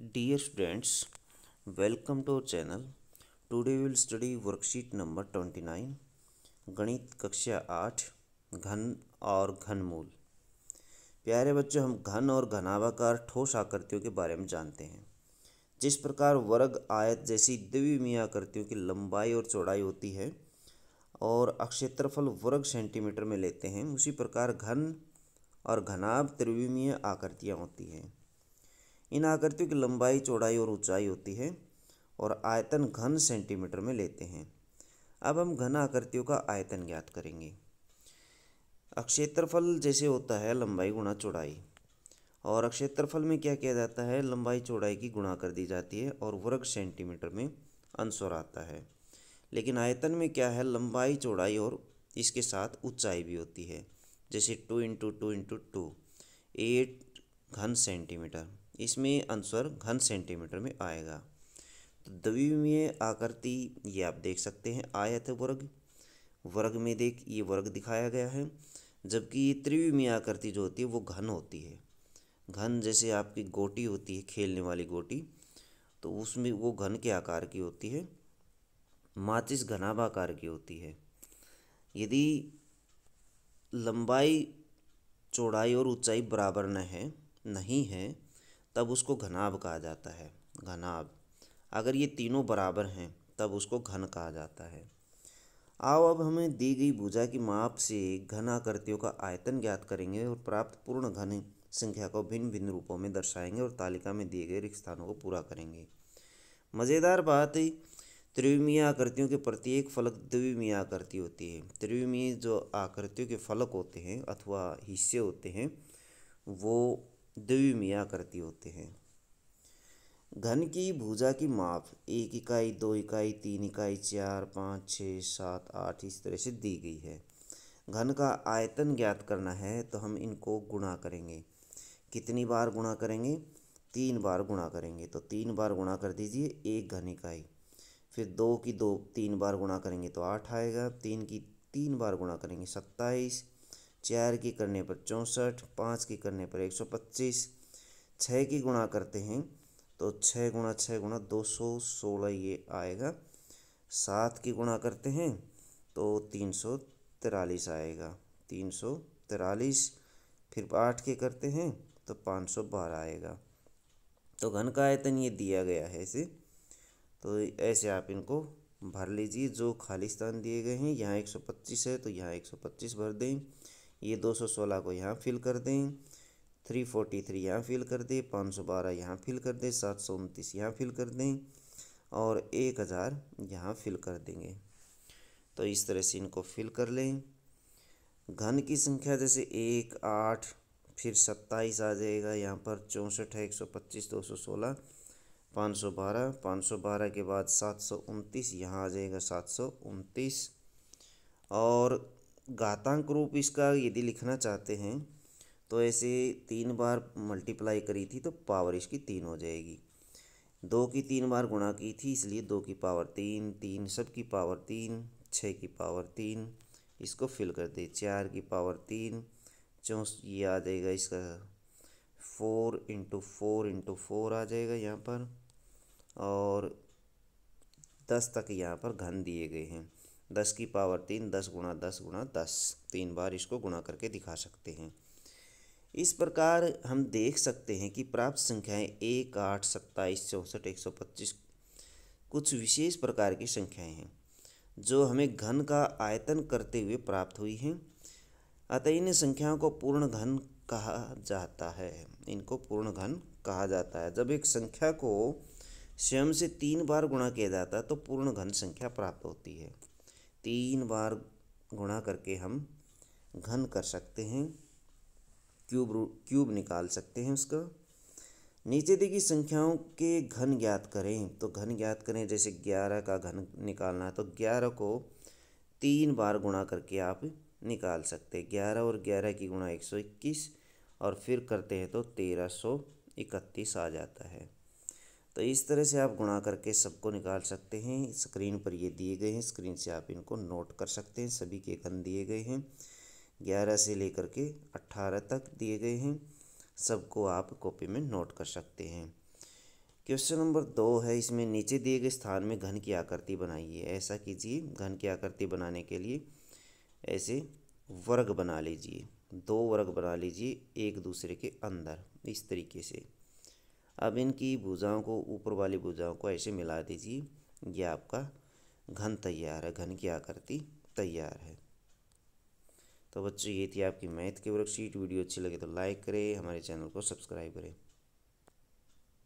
Dear students, welcome to our channel. Today we will study worksheet number 29, गणित कक्षा 8, घन और घनमूल। प्यारे बच्चों, हम घन और घनाभाकार ठोस आकृतियों के बारे में जानते हैं। जिस प्रकार वर्ग, आयत जैसी द्विविमीय आकृतियों की लंबाई और चौड़ाई होती है और क्षेत्रफल वर्ग सेंटीमीटर में लेते हैं, उसी प्रकार घन और घनाभ त्रिविमीय आकृतियाँ होती हैं। इन आकृतियों की लंबाई, चौड़ाई और ऊंचाई होती है और आयतन घन सेंटीमीटर में लेते हैं। अब हम घन आकृतियों का आयतन ज्ञात करेंगे। क्षेत्रफल जैसे होता है लंबाई गुणा चौड़ाई, और क्षेत्रफल में क्या किया जाता है, लंबाई चौड़ाई की गुणा कर दी जाती है और वर्ग सेंटीमीटर में आंसर आता है। लेकिन आयतन में क्या है, लंबाई चौड़ाई और इसके साथ ऊंचाई भी होती है। जैसे 2 इंटू 2 इंटू 2 8 घन सेंटीमीटर, इसमें आंसर घन सेंटीमीटर में आएगा। तो द्विविमीय आकृति ये आप देख सकते हैं, आयत वर्ग, वर्ग में ये वर्ग दिखाया गया है, जबकि ये त्रिविमीय आकृति जो होती है वो घन होती है। घन जैसे आपकी गोटी होती है, खेलने वाली गोटी, तो उसमें वो घन के आकार की होती है। माचिस घनाभाकार की होती है। यदि लंबाई, चौड़ाई और ऊंचाई बराबर नहीं है तब उसको घनाभ कहा जाता है। घनाभ। अगर ये तीनों बराबर हैं तब उसको घन कहा जाता है। आओ अब हमें दी गई भुजा की माप से घन आकृतियों का आयतन ज्ञात करेंगे और प्राप्त पूर्ण घन संख्या को भिन्न भिन्न रूपों में दर्शाएंगे और तालिका में दिए गए रिक्त स्थानों को पूरा करेंगे। मज़ेदार बात, त्रिविमीय आकृतियों के प्रत्येक फलक द्विविमीय आकृति होती है। त्रिविमीय जो आकृतियों के फलक होते हैं अथवा हिस्से होते हैं वो द्विविमीय आकृति होते हैं। घन की भुजा की माप 1 इकाई, 2 इकाई, 3 इकाई, 4, 5, 6, 7, 8 इस तरह से दी गई है। घन का आयतन ज्ञात करना है तो हम इनको गुणा करेंगे। कितनी बार गुणा करेंगे? 3 बार गुणा करेंगे। तो 3 बार गुणा कर दीजिए 1 घन इकाई। फिर 2 की 3 बार गुणा करेंगे तो 8 आएगा। 3 की 3 बार गुणा करेंगे 27, 4 की करने पर 64, 5 की करने पर 125, 6 की गुणा करते हैं तो 6 गुणा 6 गुणा 216 ये आएगा। 7 की गुणा करते हैं तो 343 आएगा, 343। फिर 8 के करते हैं तो 512 आएगा। तो घन का आयतन ये दिया गया है ऐसे। तो ऐसे आप इनको भर लीजिए जो खाली स्थान दिए गए हैं। यहाँ 125 है तो यहाँ 125 भर दें। ये 216 को यहाँ फिल कर दें। 343 यहाँ फिल कर दें। 512 यहाँ फिल कर दें। 729 यहाँ फिल कर दें और 1000 यहाँ फिल कर देंगे। तो इस तरह से इनको फिल कर लें। घन की संख्या जैसे 1, 8, फिर 27 आ जाएगा यहाँ पर। 64 है, 125, 216, 512, 512 के बाद 729 यहाँ आ जाएगा 729। और घातांक रूप इसका यदि लिखना चाहते हैं तो ऐसे 3 बार मल्टीप्लाई करी थी तो पावर इसकी 3 हो जाएगी। 2 की 3 बार गुणा की थी इसलिए 2 की पावर 3, 3 सब की पावर 3, 6 की पावर 3, इसको फिल कर दे। 4 की पावर 3, ये आ जाएगा इसका 4 इंटू 4 इंटू 4 आ जाएगा यहाँ पर। और 10 तक यहाँ पर घन दिए गए हैं। 10 की पावर 3, 10 गुणा 10 गुणा 10, 3 बार इसको गुणा करके दिखा सकते हैं। इस प्रकार हम देख सकते हैं कि प्राप्त संख्याएं 1, 8, 27, 64, 125 कुछ विशेष प्रकार की संख्याएं हैं जो हमें घन का आयतन करते हुए प्राप्त हुई हैं। अतः इन संख्याओं को पूर्ण घन कहा जाता है। इनको पूर्ण घन कहा जाता है। जब एक संख्या को स्वयं से 3 बार गुणा किया जाता है तो पूर्ण घन संख्या प्राप्त होती है। 3 बार गुणा करके हम घन कर सकते हैं, क्यूब निकाल सकते हैं उसका। नीचे दी गई संख्याओं के घन ज्ञात करें। तो घन ज्ञात करें, जैसे 11 का घन निकालना है तो 11 को 3 बार गुणा करके आप निकाल सकते हैं। 11 और 11 की गुणा 121 और फिर करते हैं तो 1331 आ जाता है। तो इस तरह से आप गुणा करके सबको निकाल सकते हैं। स्क्रीन पर ये दिए गए हैं, स्क्रीन से आप इनको नोट कर सकते हैं। सभी के घन दिए गए हैं, 11 से लेकर के 18 तक दिए गए हैं। सबको आप कॉपी में नोट कर सकते हैं। क्वेश्चन नंबर 2 है, इसमें नीचे दिए गए स्थान में घन की आकृति बनाइए। ऐसा कीजिए, घन की आकृति बनाने के लिए ऐसे वर्ग बना लीजिए, 2 वर्ग बना लीजिए एक दूसरे के अंदर, इस तरीके से। अब इनकी भुजाओं को, ऊपर वाली भुजाओं को ऐसे मिला दीजिए, ये आपका घन तैयार है, घन की आकृति तैयार है। तो बच्चों, ये थी आपकी मैथ की वर्कशीट। वीडियो अच्छी लगे तो लाइक करें, हमारे चैनल को सब्सक्राइब करें।